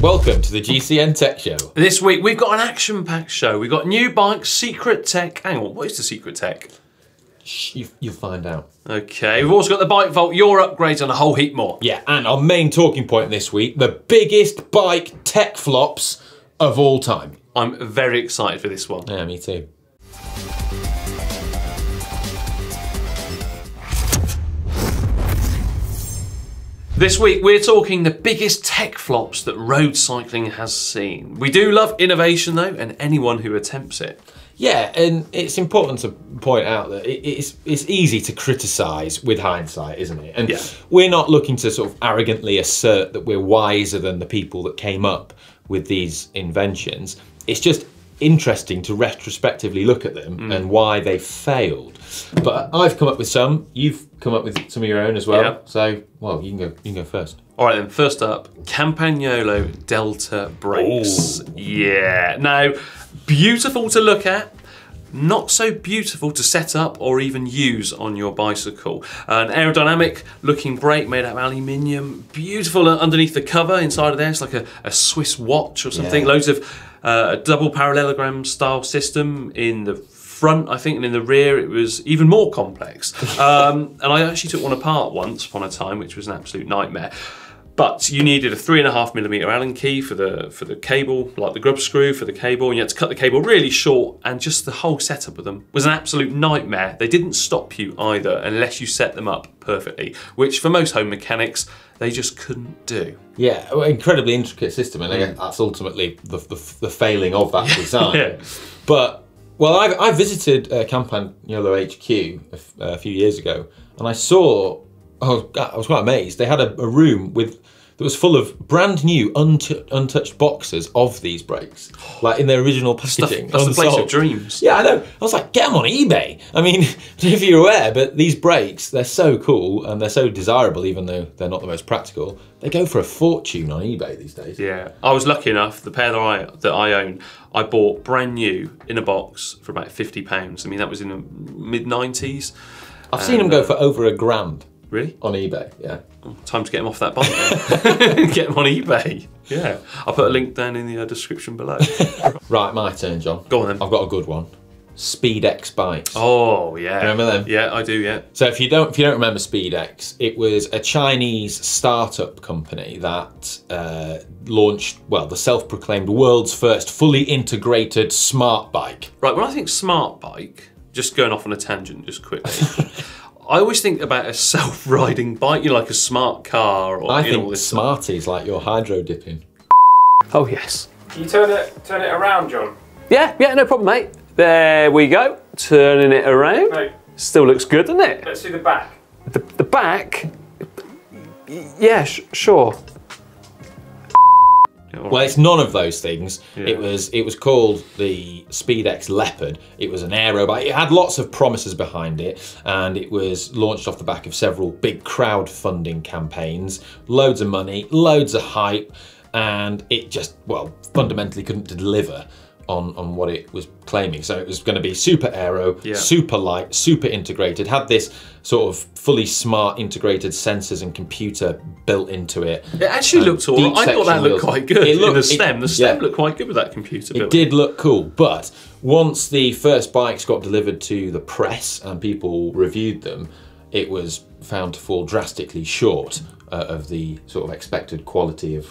Welcome to the GCN Tech Show. This week we've got an action-packed show. We've got new bikes, secret tech. Hang on, what is the secret tech? You'll find out. Okay, we've also got the Bikefall, your upgrades, and a whole heap more. Yeah, and our main talking point this week, the biggest bike tech flops of all time. I'm very excited for this one. Yeah, me too. This week we're talking the biggest tech flops that road cycling has seen. We do love innovation though, and anyone who attempts it. Yeah, and it's important to point out that it's easy to criticise with hindsight, isn't it? And we're not looking to sort of arrogantly assert that we're wiser than the people that came up with these inventions. It's just interesting to retrospectively look at them and why they failed. But I've come up with some. You've come up with some of your own as well. Yeah. So, well, you can go first. All right then. First up, Campagnolo Delta brakes. Ooh. Yeah. Now, beautiful to look at. Not so beautiful to set up or even use on your bicycle. An aerodynamic looking brake made out of aluminium. Beautiful underneath the cover. Inside of there, it's like a Swiss watch or something. Yeah. Loads of a double parallelogram style system in the front, I think, and in the rear it was even more complex. And I actually took one apart once upon a time, which was an absolute nightmare. But you needed a 3.5mm Allen key for the cable, like the grub screw for the cable, and you had to cut the cable really short, and just the whole setup of them was an absolute nightmare. They didn't stop you either unless you set them up perfectly, which for most home mechanics, they just couldn't do. Yeah, incredibly intricate system, and again, that's ultimately the failing of that design. Yeah. But, well, I visited Campagnolo HQ a few years ago, and I saw, oh God, I was quite amazed. They had a room that was full of brand new, untouched boxes of these brakes, like in their original packaging. That's the place of dreams. Yeah, I know. I was like, get them on eBay. I mean, I don't know if you're aware, but these brakes, they're so cool and they're so desirable, even though they're not the most practical. They go for a fortune on eBay these days. Yeah, I was lucky enough. The pair that I own, I bought brand new in a box for about £50. I mean, that was in the mid-90s. I've seen them go for over £1,000. Really? On eBay, yeah. Oh, time to get them off that bike then. Get them on eBay. Yeah. I'll put a link down in the description below. Right, my turn, John. Go on then. I've got a good one. SpeedX bikes. Oh, yeah. Remember them? Yeah, I do, yeah. So if you don't remember SpeedX, it was a Chinese startup company that launched, well, the self-proclaimed world's first fully integrated smart bike. Right, when I think smart bike, just going off on a tangent just quickly, I always think about a self-riding bike, you know, like a smart car or I think all this Smarties, like your hydro dipping. Oh yes. Can you turn it around, John? Yeah, no problem, mate. There we go. Turning it around. No. Still looks good, doesn't it? Let's see the back. The back? Yeah, sure. Well, it's none of those things. Yeah. It was called the X Leopard. It was an aero bike. It had lots of promises behind it, and it was launched off the back of several big crowdfunding campaigns. Loads of money, loads of hype, and it just, well, fundamentally couldn't deliver on what it was claiming. So it was going to be super aero, super light, super integrated, had this sort of fully smart integrated sensors and computer built into it. It actually looked all right. I thought that looked quite good. The stem looked quite good with that computer built. It did look cool, but once the first bikes got delivered to the press and people reviewed them, it was found to fall drastically short of the sort of expected quality of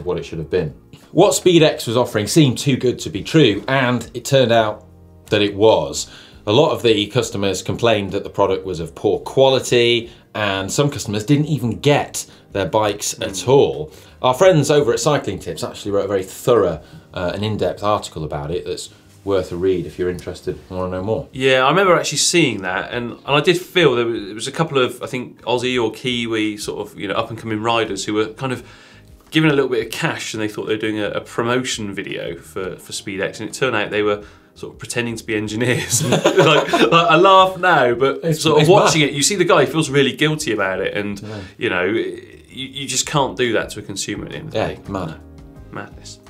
what it should have been. What SpeedX was offering seemed too good to be true, and it turned out that it was. A lot of the customers complained that the product was of poor quality, and some customers didn't even get their bikes at all. Our friends over at Cycling Tips actually wrote a very thorough and in-depth article about it that's worth a read if you're interested and want to know more. Yeah, I remember actually seeing that, and I did feel there was a couple of, I think, Aussie or Kiwi sort of, you know, up-and-coming riders who were kind of given a little bit of cash, and they thought they were doing a promotion video for SpeedX, and it turned out they were sort of pretending to be engineers. like I laugh now, but it's watching it, you see the guy feels really guilty about it, and you know, you just can't do that to a consumer at the end of the day. Mad. Madness.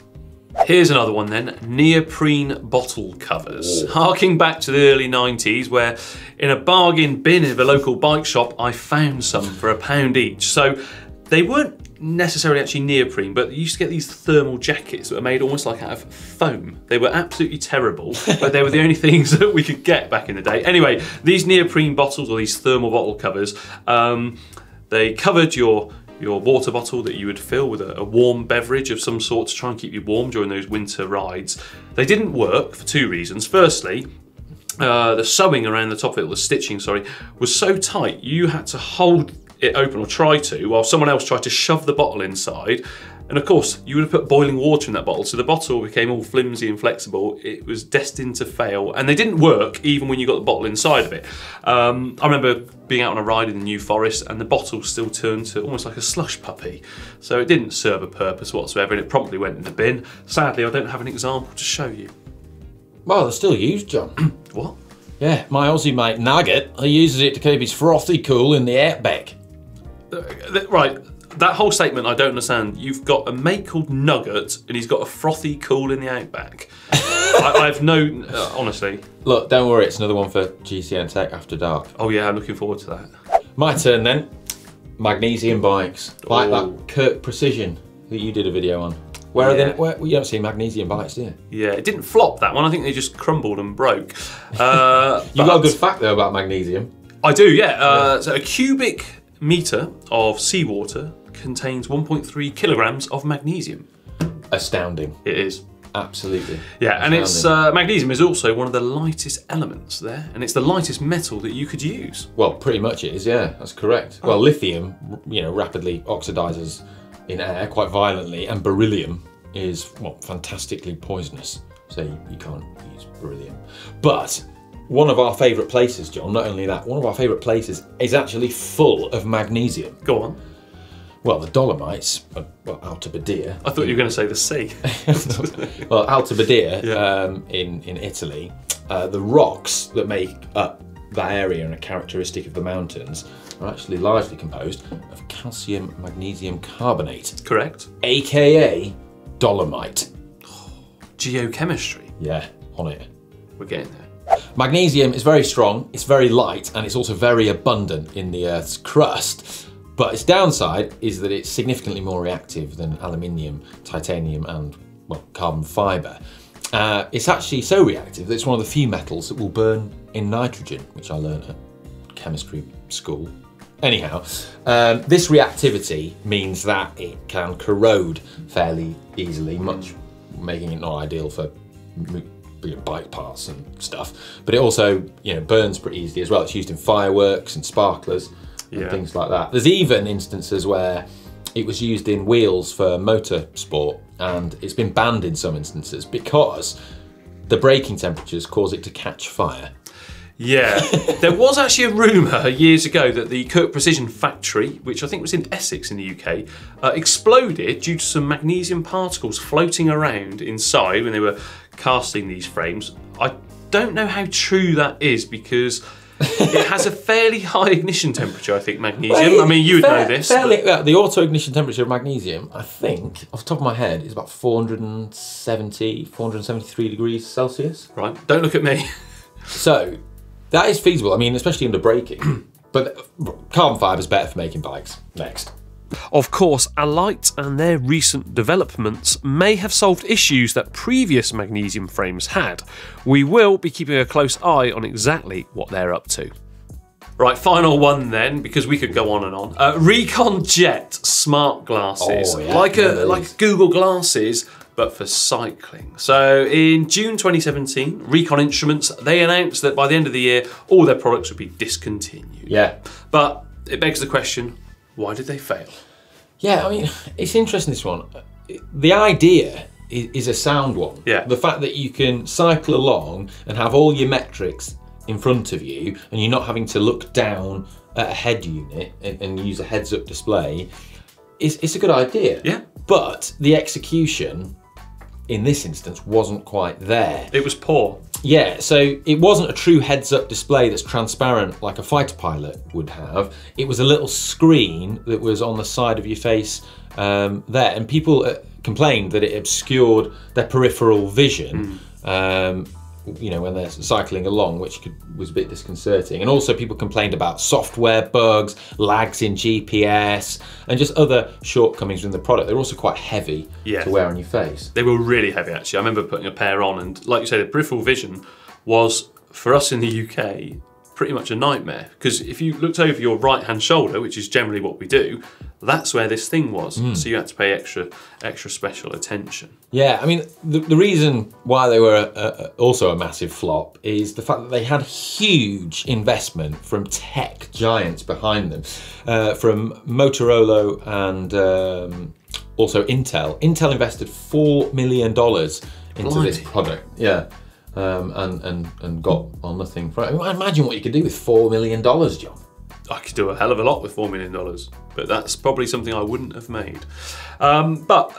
Here's another one then, neoprene bottle covers. Harking back to the early 90s, where in a bargain bin of a local bike shop, I found some for £1 each. So they weren't necessarily actually neoprene, but you used to get these thermal jackets that were made almost like out of foam. They were absolutely terrible, but they were the only things that we could get back in the day. Anyway, these neoprene bottles, or these thermal bottle covers, they covered your water bottle that you would fill with a warm beverage of some sort to try and keep you warm during those winter rides. They didn't work for two reasons. Firstly, the sewing around the top of it, or the stitching, sorry, was so tight you had to hold it open, or try to, while someone else tried to shove the bottle inside. And of course, you would have put boiling water in that bottle, so the bottle became all flimsy and flexible. It was destined to fail, and they didn't work even when you got the bottle inside of it. I remember being out on a ride in the New Forest, and the bottle still turned to almost like a slush puppy. So it didn't serve a purpose whatsoever, and it promptly went in the bin. Sadly, I don't have an example to show you. Well, they're still used, John. What? Yeah, my Aussie mate Nugget, he uses it to keep his frothy cool in the outback. Right, that whole statement I don't understand. You've got a mate called Nugget and he's got a frothy cool in the outback. I have no, honestly. Look, don't worry, it's another one for GCN Tech After Dark. Oh yeah, I'm looking forward to that. My turn then. Magnesium bikes, like that Kirk Precision that you did a video on. Where are they? You don't see magnesium bikes, do you? Yeah, it didn't flop, that one. I think they just crumbled and broke. You got a good fact though about magnesium. I do, yeah. So a cubic metre of seawater contains 1.3 kilograms of magnesium. Astounding. It is. Absolutely. Yeah, and it's magnesium is also one of the lightest elements there, and it's the lightest metal that you could use. Well, pretty much it is, yeah, that's correct. Well, lithium, rapidly oxidizes in air quite violently, and beryllium is, well, fantastically poisonous. So you can't use beryllium. But one of our favourite places, John, not only that, one of our favourite places is actually full of magnesium. Go on. Well, the Dolomites, well, Alta Badia. I thought you were going to say the sea. Well, Alta Badia in Italy, the rocks that make up that area and are characteristic of the mountains are actually largely composed of calcium magnesium carbonate. Correct. AKA dolomite. Geochemistry. Yeah, on it. We're getting there. Magnesium is very strong, it's very light, and it's also very abundant in the Earth's crust. But its downside is that it's significantly more reactive than aluminium, titanium, and, well, carbon fibre. It's actually so reactive that it's one of the few metals that will burn in nitrogen, which I learned at chemistry school. Anyhow, this reactivity means that it can corrode fairly easily, much making it not ideal for bike parts and stuff. But it also, burns pretty easily as well. It's used in fireworks and sparklers and things like that. There's even instances where it was used in wheels for motorsport, and it's been banned in some instances because the braking temperatures cause it to catch fire. Yeah, there was actually a rumour years ago that the Kirk Precision factory, which I think was in Essex in the UK, exploded due to some magnesium particles floating around inside when they were casting these frames. I don't know how true that is because it has a fairly high ignition temperature, I think, magnesium. Well, I mean, you would know this. The auto ignition temperature of magnesium, I think, off the top of my head, is about 473 degrees Celsius. Right, don't look at me. So, that is feasible, I mean, especially under braking. But carbon fibre is better for making bikes. Next. Of course, Alight and their recent developments may have solved issues that previous magnesium frames had. We will be keeping a close eye on exactly what they're up to. Right, final one then, because we could go on and on. Recon Jet smart glasses, like Google Glasses, but for cycling. So in June 2017, Recon Instruments, they announced that by the end of the year, all their products would be discontinued. Yeah. But it begs the question, why did they fail? Yeah, I mean, it's interesting, this one. The idea is a sound one. Yeah. The fact that you can cycle along and have all your metrics in front of you and you're not having to look down at a head unit and use a heads-up display, it's a good idea. Yeah. But the execution in this instance wasn't quite there. It was poor. Yeah, so it wasn't a true heads-up display that's transparent like a fighter pilot would have. It was a little screen that was on the side of your face there, and people complained that it obscured their peripheral vision. you know, when they're cycling along, which was a bit disconcerting. And also people complained about software bugs, lags in GPS, and just other shortcomings in the product. They're also quite heavy to wear on your face. They were really heavy, actually. I remember putting a pair on, and like you say, the peripheral vision was, for us in the UK, pretty much a nightmare, because if you looked over your right hand shoulder, which is generally what we do, that's where this thing was. So you had to pay extra special attention. Yeah, I mean, the reason why they were also a massive flop is the fact that they had huge investment from tech giants behind them, from Motorola and also Intel. Intel invested $4 million into this product. Yeah. And got on nothing for it. I mean, imagine what you could do with $4 million, John. I could do a hell of a lot with $4 million, but that's probably something I wouldn't have made. But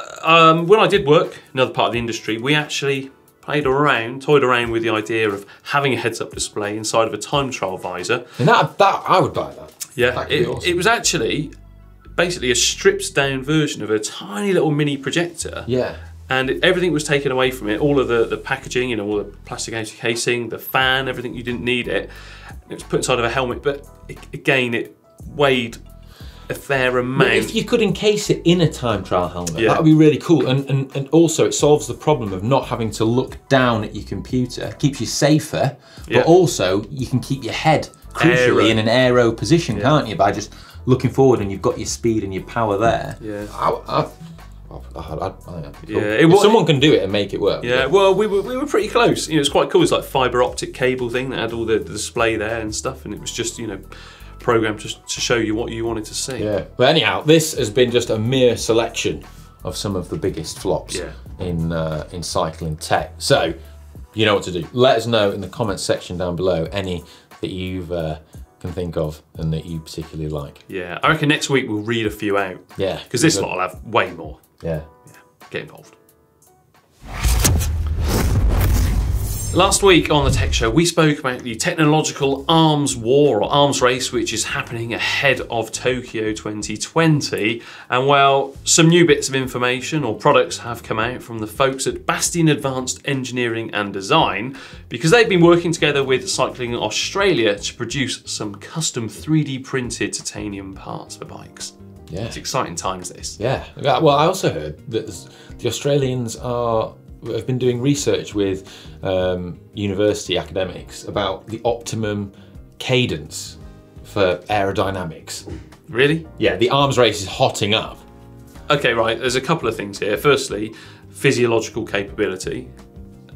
when I did work in another part of the industry, we actually toyed around with the idea of having a heads-up display inside of a time trial visor. And that I would buy that. Yeah, that could be awesome. It was actually basically a stripped-down version of a tiny little mini projector. Yeah. And everything was taken away from it, all of the packaging, you know, all the plastic casing, the fan, everything, you didn't need it. It was put inside of a helmet, but again, it weighed a fair amount. But if you could encase it in a time trial helmet, that would be really cool. And also it solves the problem of not having to look down at your computer. It keeps you safer, but also you can keep your head crucially in an aero position, can't you? By just looking forward and you've got your speed and your power there. Yeah. If someone can do it and make it work. Yeah, well, we were pretty close. You know, it's quite cool. It's like fibre optic cable thing that had all the display there and stuff, and it was just, you know, programmed to show you what you wanted to see. Yeah. But anyhow, this has been just a mere selection of some of the biggest flops in cycling tech. So you know what to do. Let us know in the comments section down below any that you've can think of and that you particularly like. Yeah, I reckon next week we'll read a few out. Yeah. Because this lot will have way more. Yeah. Get involved. Last week on the Tech Show, we spoke about the technological arms war or arms race, which is happening ahead of Tokyo 2020. And well, some new bits of information or products have come out from the folks at Bastion Advanced Engineering and Design, because they've been working together with Cycling Australia to produce some custom 3D printed titanium parts for bikes. Yeah. It's exciting times, this. Yeah. Well, I also heard that the Australians have been doing research with university academics about the optimum cadence for aerodynamics. Really? Yeah, the arms race is hotting up. Okay, right, there's a couple of things here. Firstly, physiological capability,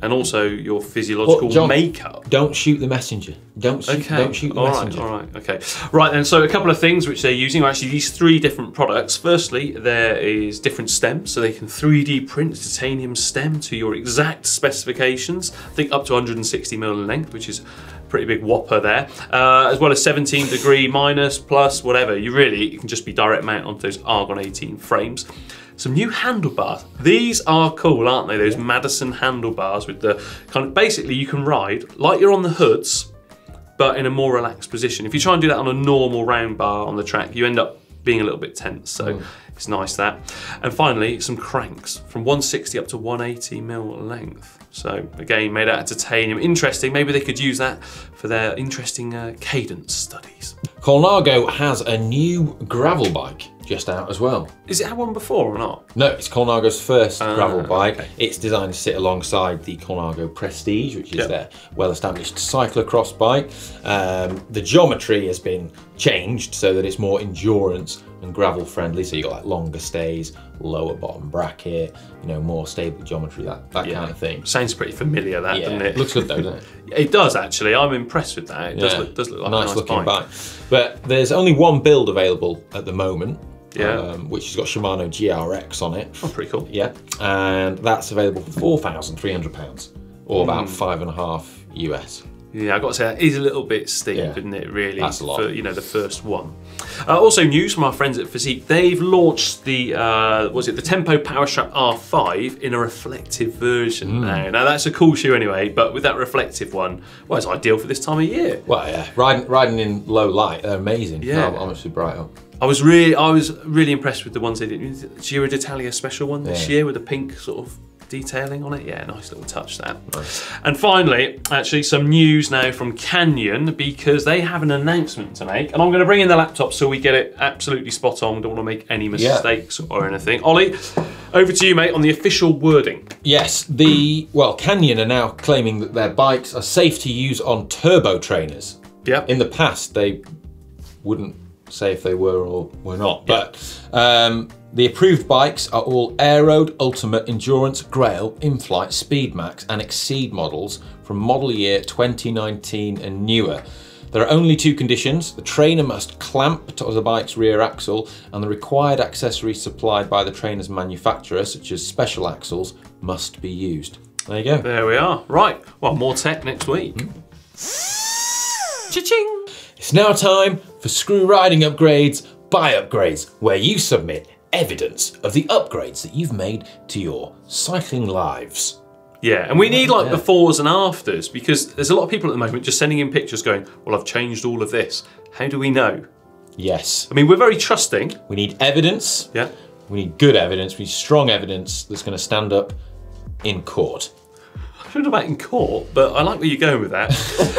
and also your physiological John, makeup. Don't shoot the messenger. Don't shoot the messenger. All right, okay. Right then, so a couple of things which they're using are actually these 3 different products. Firstly, there is different stems, so they can 3D print titanium stem to your exact specifications. I think up to 160 mil in length, which is a pretty big whopper there. As well as 17 degree minus, plus, whatever. You can just be direct mount onto those Argon 18 frames. Some new handlebars. These are cool, aren't they? Those Madison handlebars with the kind of, basically you can ride like you're on the hoods, but in a more relaxed position. If you try and do that on a normal round bar on the track, you end up being a little bit tense. So it's nice that. And finally, some cranks from 160 up to 180 mil length. So again, made out of titanium. Interesting. Maybe they could use that for their interesting cadence studies. Campagnolo has a new gravel bike just out as well. Is it had one before or not? No, it's Campagnolo's first gravel bike. Okay. It's designed to sit alongside the Campagnolo Prestige, which is their well-established cyclocross bike. The geometry has been changed so that it's more endurance and gravel friendly. So you got like longer stays, lower bottom bracket, you know, more stable geometry, that kind of thing. Sounds pretty familiar, that, doesn't it? Looks good though, doesn't it? It does actually. I'm impressed with that. It does look like a nice looking bike. But there's only one build available at the moment. Yeah. Which has got Shimano GRX on it. Oh, pretty cool. Yeah, and that's available for £4,300 or about $5.5 US. Yeah, I've got to say, that is a little bit steep, isn't it, really? That's a lot. For, you know, the first one. Also, news from our friends at Physique. They've launched the, the Tempo Powerstrap R5 in a reflective version now. Now, that's a cool shoe anyway, but with that reflective one, well, it's ideal for this time of year. Well, yeah, riding in low light, they're amazing. Yeah. How much they bright up. I was really impressed with the ones they did. Giro d'Italia special one this year with the pink sort of detailing on it. Yeah, nice little touch there. Nice. And finally, actually, some news now from Canyon, because they have an announcement to make. And I'm going to bring in the laptop so we get it absolutely spot on. Don't want to make any mistakes or anything. Ollie, over to you, mate, on the official wording. Yes, Canyon are now claiming that their bikes are safe to use on turbo trainers. Yep. In the past, they wouldn't say if they were or were not, but the approved bikes are all Aero, Ultimate, Endurance, Grail, In-Flight, Speed Max and Exceed models from model year 2019 and newer. There are only two conditions. The trainer must clamp to the bike's rear axle and the required accessories supplied by the trainer's manufacturer, such as special axles, must be used. There you go. There we are. Right, well, more tech next week. Cha-ching! It's now time for Screw Riding Upgrades by Upgrades, where you submit evidence of the upgrades that you've made to your cycling lives. Yeah, and we need like befores and afters, because there's a lot of people at the moment just sending in pictures going, well, I've changed all of this. How do we know? Yes. I mean, we're very trusting. We need evidence. Yeah. We need good evidence. We need strong evidence that's going to stand up in court. I don't know about in court, but I like where you're going with that.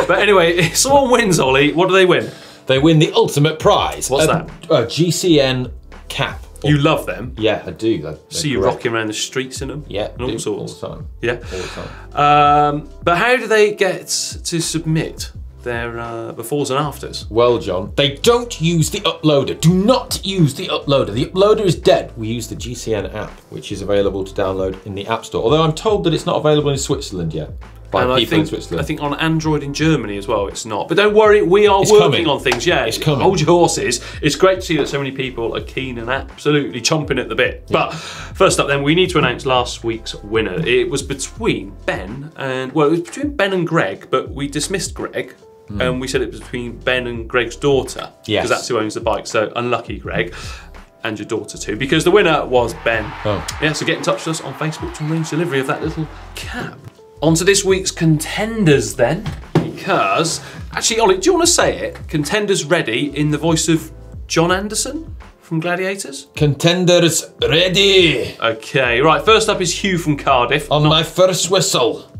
But anyway, if someone wins, Ollie, what do they win? They win the ultimate prize. What's that? A GCN cap. You love them. Yeah, I do. See you rocking around the streets in them. Yeah, and all sorts. All the time. Yeah, all the time. But how do they get to submit their befores and afters? Well, John, they don't use the uploader. Do not use the uploader. The uploader is dead. We use the GCN app, which is available to download in the App Store. Although I'm told that it's not available in Switzerland yet. I think on Android in Germany as well, it's not. But don't worry, we are working on things. Yeah, it's coming. Hold your horses. It's great to see that so many people are keen and absolutely chomping at the bit. Yeah. But first up then, we need to announce last week's winner. It was between Ben and, well, it was between Ben and Greg, but we dismissed Greg. And we said it was between Ben and Greg's daughter. Yes. Because that's who owns the bike. So unlucky, Greg. And your daughter too, because the winner was Ben. Oh. Yeah, so get in touch with us on Facebook to arrange delivery of that little cap. On to this week's contenders then, because, actually, Ollie, do you want to say it? Contenders ready in the voice of John Anderson from Gladiators? Contenders ready. Okay, right, first up is Hugh from Cardiff. On my first whistle.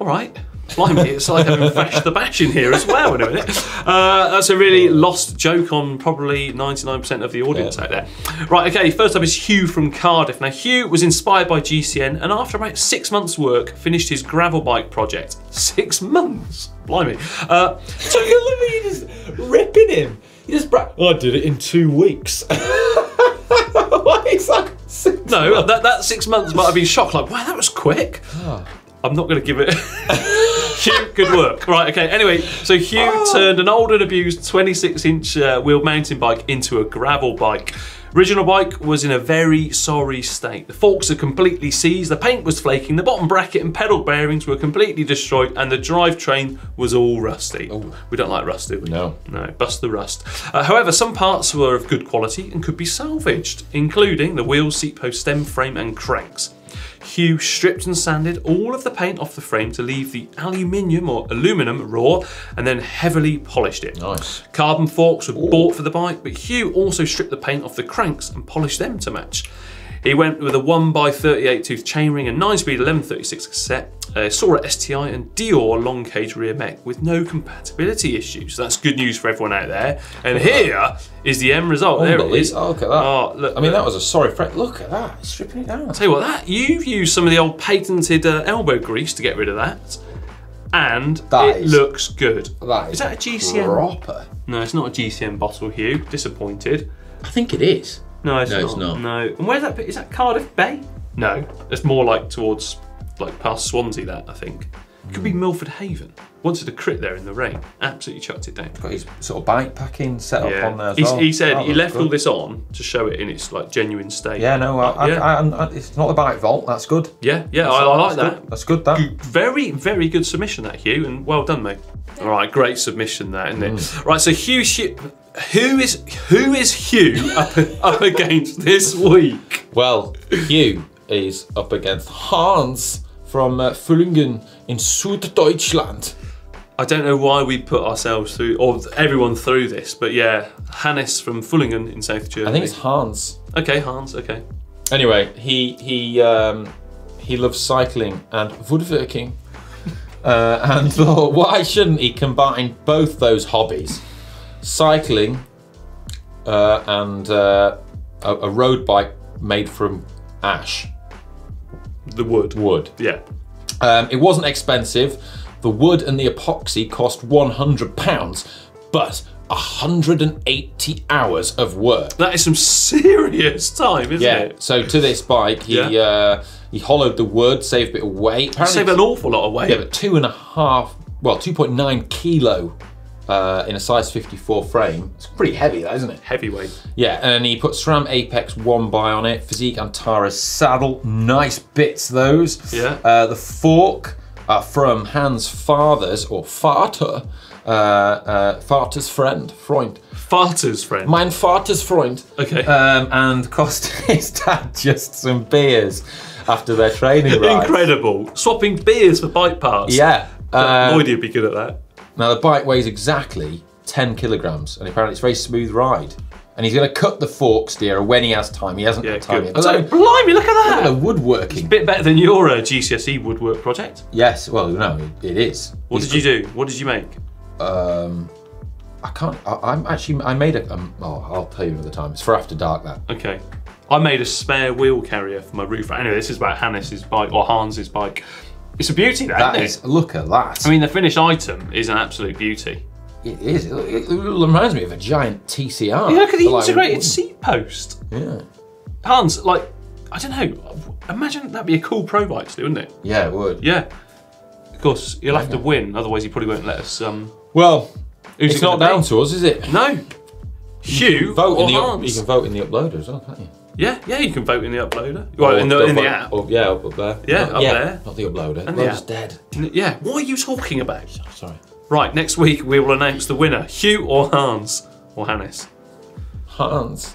All right. Blimey, it's like having Bash the Bash in here as well in a minute. That's a really lost joke on probably 99% of the audience out there. Right, okay, first up is Hugh from Cardiff. Now, Hugh was inspired by GCN and after about 6 months' work, finished his gravel bike project. 6 months? Blimey. So you're just ripping him. You just I did it in 2 weeks. Why is that 6 months? No, that 6 months might have been shocked, like, wow, that was quick. Oh. I'm not going to give it. Hugh, good work. Right, okay. Anyway, so Hugh turned an old and abused 26-inch wheel mountain bike into a gravel bike. Original bike was in a very sorry state. The forks are completely seized, the paint was flaking, the bottom bracket and pedal bearings were completely destroyed, and the drivetrain was all rusty. Oh. We don't like rust, do we? No. No, bust the rust. However, some parts were of good quality and could be salvaged, including the wheels, seat post, stem frame and cranks. Hugh stripped and sanded all of the paint off the frame to leave the aluminum raw and then heavily polished it. Nice. Carbon forks were bought for the bike, but Hugh also stripped the paint off the cranks and polished them to match. He went with a 1x38 tooth chainring, a 9-speed 1136 cassette, a Sora STI and Dior long cage rear mech with no compatibility issues. So that's good news for everyone out there. And here is the end result. There it is. Oh, look at that. Oh, look, I mean, that was a sorry friend. Look at that. It's stripping it down. I'll tell you what, you've used some of the old patented elbow grease to get rid of that. And it looks good. Is that a GCN? Proper. No, it's not a GCN bottle, Hugh. Disappointed. I think it is. No, it's not. No. And where's that? Is that Cardiff Bay? No, it's more like towards, like past Swansea. That I think it could be Milford Haven. Wanted a crit there in the rain. Absolutely chucked it down. Got his sort of bike packing set up on there as well. He said he left all this on to show it in its like genuine state. Yeah, no, it's not the bike vault. That's good. Yeah, I like that. That's good. That very, very good submission, that Hugh, and well done, mate. All right, great submission, that, isn't it? Right, so who is Hugh up against this week? Well, Hugh is up against Hans from Fullingen in Süddeutschland. I don't know why we put ourselves through, or everyone through this, but yeah, Hannes from Fullingen in South Germany. I think it's Hans. Okay, Hans. Okay. Anyway, he he loves cycling and woodworking. And thought, why shouldn't he combine both those hobbies? Cycling and a road bike made from ash. The wood. Wood. Yeah. It wasn't expensive. The wood and the epoxy cost £100, but 180 hours of work. That is some serious time, isn't it? Yeah. So to this bike, he hollowed the wood, saved a bit of weight. Save an awful lot of weight. Yeah, but 2.9 kilo in a size 54 frame. It's pretty heavy, that, isn't it? Heavyweight. Yeah, and he put SRAM Apex 1 by on it. Physique Antares saddle. Nice bits, those. Yeah. The fork from Hans' father's, or Vater, Vater's friend, Freund. Vater's friend? Mein Vater's Freund. Okay. And cost his dad just some beers after their training ride. Incredible. Swapping beers for bike parts. Yeah. Lloydie would be good at that. Now the bike weighs exactly 10 kilograms, and apparently it's a very smooth ride. And he's going to cut the fork steer when he has time. He hasn't got time yet. But blimey, look at that! Look at the woodworking. It's a bit better than your GCSE woodwork project. Yes, well, no, it is. What did you do? What did you make? I can't. I made a. I'll tell you another time. It's for after dark. That. Okay. I made a spare wheel carrier for my roof. Anyway, this is about Hannes's bike or Hans's bike. It's a beauty, that isn't it? Look at that. I mean, the finished item is an absolute beauty. It is. It reminds me of a giant TCR. Yeah, look at the integrated seat post. Yeah. Hans, like, I don't know. Imagine that'd be a cool pro bike to do, wouldn't it? Yeah, it would. Yeah. Of course, you'll have to win, otherwise he probably won't let us. Well, who's it's not down to us, is it? No. Hugh vote or in Hans. You can vote in the uploader as well, can't you? Yeah, you can vote in the uploader. Well, in the app. Yeah, up there. Yeah, up there. Not the uploader. And Uploader's dead. Yeah, what are you talking about? Oh, sorry. Right, next week we will announce the winner. Hugh or Hans? Or Hannes? Hans.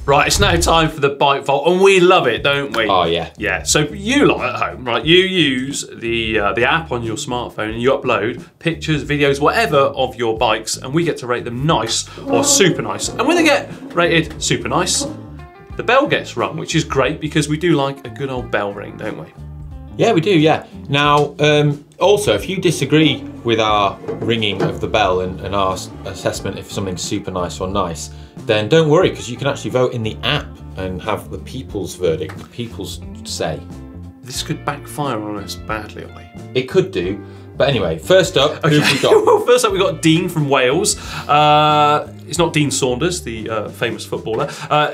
Right, it's now time for the Bikefall, and we love it, don't we? Oh, yeah. Yeah, so you lot at home, right, you use the app on your smartphone and you upload pictures, videos, whatever of your bikes, and we get to rate them nice or super nice. And when they get rated super nice, the bell gets rung, which is great because we do like a good old bell ring, don't we? Yeah, we do, yeah. Now, also, if you disagree with our ringing of the bell and our assessment if something's super nice or nice, then don't worry, because you can actually vote in the app and have the people's verdict, the people's say. This could backfire on us badly, Ollie. It could do. But anyway, first up, who have we got? Well, first up, we've got Dean from Wales. It's not Dean Saunders, the famous footballer.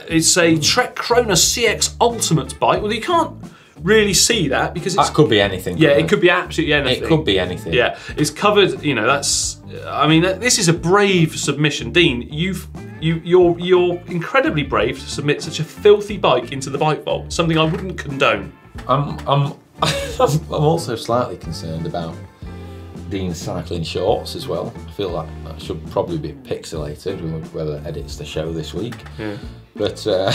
It's a Trek Krona CX Ultimate bike. Well, you can't really see that because it's... That could be anything. Yeah, it could be absolutely anything. It could be anything. Yeah, it's covered, you know, that's... I mean, this is a brave submission. Dean, you're incredibly brave to submit such a filthy bike into the Bikefall, something I wouldn't condone. I'm also slightly concerned about Dean's cycling shorts as well. I feel like that should probably be pixelated with whoever edits the show this week. Yeah. But, yeah.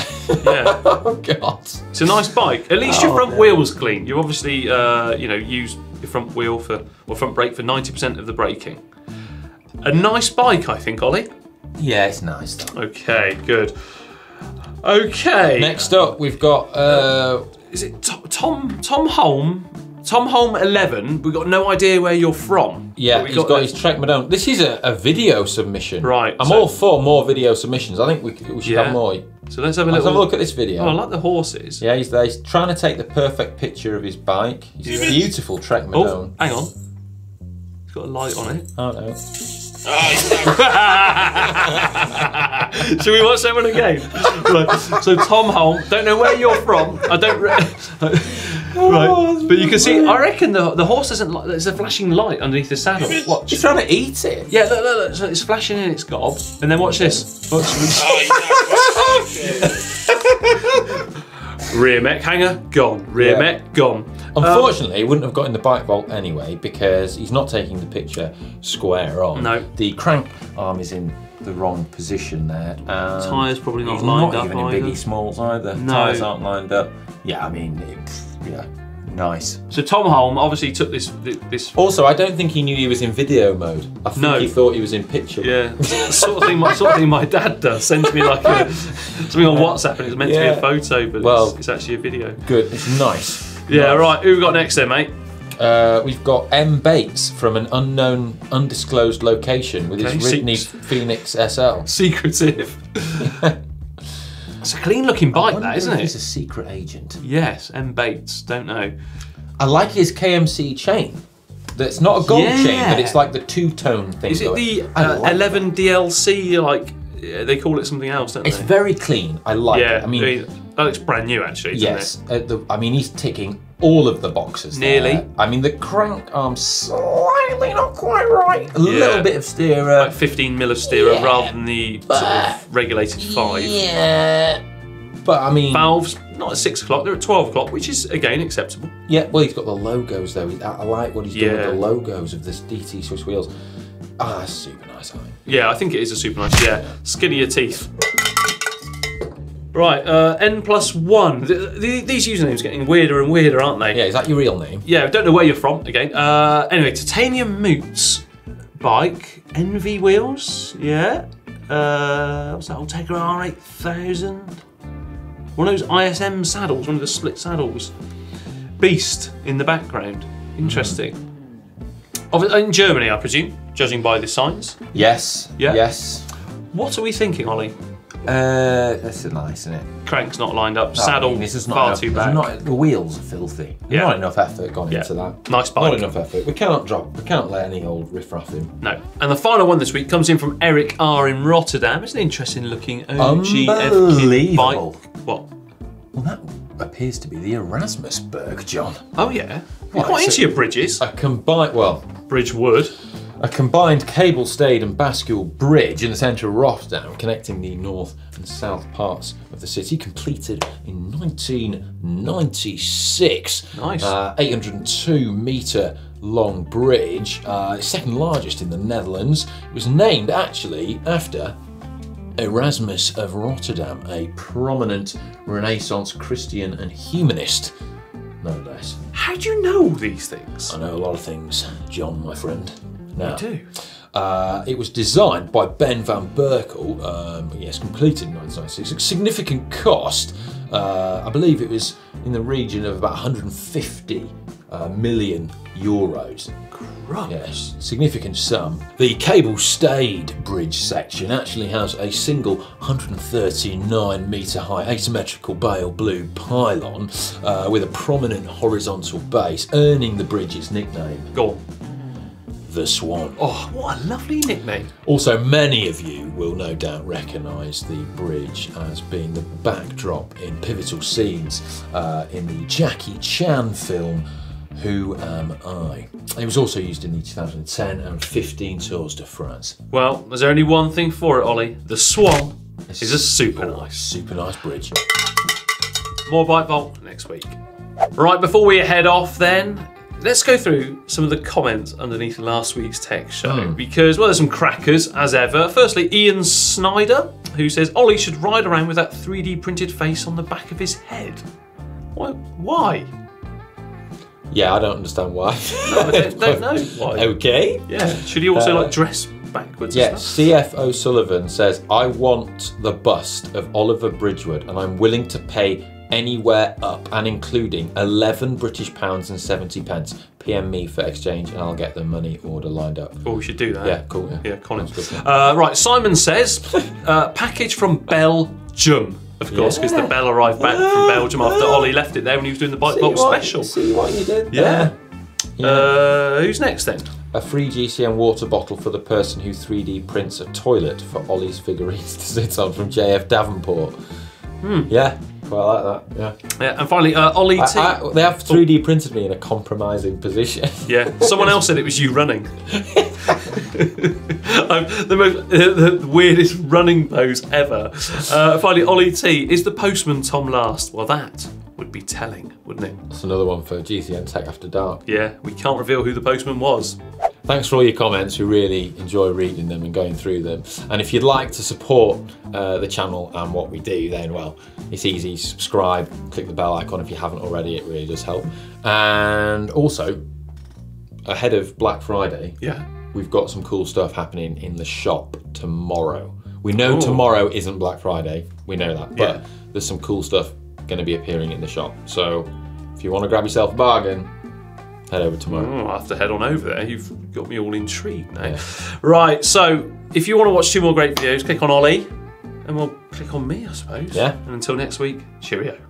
oh God. It's a nice bike. At least your front wheel's clean. You obviously, you know, use your front wheel or front brake for 90% of the braking. A nice bike, I think, Ollie. Yeah, it's nice though. Okay, good. Okay. Next up, we've got... is it Tom Holm? Tom Holm 11. We've got no idea where you're from. Yeah, he's got his Trek Madone. This is a video submission. Right. I'm all for more video submissions. I think we should have more. So let's have a look at this video. Oh, I like the horses. Yeah, he's there. He's trying to take the perfect picture of his bike. He's a beautiful Trek Madone. Oh, hang on. It's got a light on it. Oh no. Should we watch that one again? Right. So Tom Holm, don't know where you're from. I don't. Right, but you can see. I reckon the horse doesn't like. There's a flashing light underneath the saddle. Watch. He's trying to eat it. Yeah, look. So it's flashing in its gob, and then watch this. Watch. Rear mech hanger gone. Rear mech gone. Unfortunately, he wouldn't have got in the Bikefall anyway because he's not taking the picture square on. No. The crank arm is in the wrong position there. Tyres probably not lined up either. Not even in biggie smalls either. No. Tyres aren't lined up. Yeah, I mean, Nice. So Tom Holm obviously took this. Also, I don't think he knew he was in video mode. I think he thought he was in picture. Yeah, sort of thing my dad does. Sends me like something on WhatsApp, and it's meant to be a photo, but it's actually a video. Good. It's nice. Yeah. Right. Who we got next then, mate? We've got M. Bates from an unknown, undisclosed location with his Ridney Phoenix SL. Secretive. It's a clean-looking bike, that, isn't it? He's a secret agent. Yes, M. Bates. Don't know. I like his KMC chain. That's not a gold chain, but it's like the two-tone thing. Is it the 11 DLC? Like they call it something else, don't they? It's very clean. I like it. I mean, that looks brand new, actually. Yes. I mean, he's ticking all of the boxes. Nearly. There. I mean, the crank arm's slightly not quite right. A little bit of steerer. Like 15 mil of steerer rather than the sort of regulated 5. Yeah. But I mean, valves not at 6 o'clock; they're at 12 o'clock, which is again acceptable. Yeah. Well, he's got the logos though. I like what he's doing with the logos of this DT Swiss wheels. Super nice. Yeah, I think it is a super nice. Yeah, skinnier teeth. Right, N+1. These usernames are getting weirder and weirder, aren't they? Yeah, is that your real name? Yeah, I don't know where you're from, again. Anyway, Titanium Moots bike, Envy wheels, yeah. What's that, Ultegra R8000? One of those ISM saddles, one of the split saddles. Beast in the background, interesting. In Germany, I presume, judging by the signs. Yes, yes. What are we thinking, Ollie? That's nice, isn't it? Crank's not lined up. Saddle far too back. The wheels are filthy. Not enough effort gone into that. Nice bike. Not enough effort. We can't let any old riff-raff in. No. And the final one this week comes in from Eric R in Rotterdam. It's an interesting looking Unbelievable. bike. What? Well, that appears to be the Erasmusberg, John. Oh yeah. You're quite into your bridges. A combined, Bridge wood. A combined cable-stayed and bascule bridge in the centre of Rotterdam, connecting the north and south parts of the city, completed in 1996. Nice. 802 metre long bridge, second largest in the Netherlands. It was named actually after Erasmus of Rotterdam, a prominent Renaissance Christian and humanist, no less. How do you know these things? I know a lot of things, John, my friend. Now, I do. It was designed by Ben van Berkel, yes, completed in 1996. Significant cost, I believe it was in the region of about 150 million euros. Yes, significant sum. The cable-stayed bridge section actually has a single 139 metre high asymmetrical bale blue pylon with a prominent horizontal base, earning the bridge's nickname. Go on. The Swan. Oh, what a lovely nickname. Also, many of you will no doubt recognise the bridge as being the backdrop in pivotal scenes in the Jackie Chan film Who Am I? It was also used in the 2010 and 15 Tours de France. Well, there's only one thing for it, Ollie. The Swan is a super nice bridge. More Bikefall next week. Right, before we head off then, let's go through some of the comments underneath last week's tech show because, well, there's some crackers as ever. Firstly, Ian Snyder, who says Ollie should ride around with that 3D printed face on the back of his head. Why? Yeah, I don't understand why. No, I don't know why. Okay. Yeah. Should he also like dress backwards? Yeah. CF O'Sullivan says I want the bust of Oliver Bridgewood, and I'm willing to pay anywhere up and including £11 and 70 pence. PM me for exchange and I'll get the money order lined up. Oh, we should do that. Yeah, cool. Yeah, Colin. Right, Simon says package from Belgium. Of course, because the Bell arrived back from Belgium after Ollie left it there when he was doing the Bikefall special. See what you did there. Who's next then? A free GCN water bottle for the person who 3D prints a toilet for Ollie's figurines to sit on from JF Davenport. Yeah, quite like that. Yeah, and finally, Ollie T. They have 3D printed me in a compromising position. Yeah, someone else said it was you running. The weirdest running pose ever. Finally, Ollie T. Is the postman Tom Last? Well, that would be telling, wouldn't it? That's another one for GCN Tech After Dark. Yeah, we can't reveal who the postman was. Thanks for all your comments. We really enjoy reading them and going through them. And if you'd like to support the channel and what we do, then, well, it's easy. Subscribe, click the bell icon if you haven't already. It really does help. And also, ahead of Black Friday, we've got some cool stuff happening in the shop tomorrow. We know tomorrow isn't Black Friday. We know that. But there's some cool stuff going to be appearing in the shop. So if you want to grab yourself a bargain, head over tomorrow. I'll have to head on over there. You've got me all intrigued now. Right, so if you want to watch 2 more great videos, click on Ollie, and we'll click on me, I suppose. Yeah. And until next week, cheerio.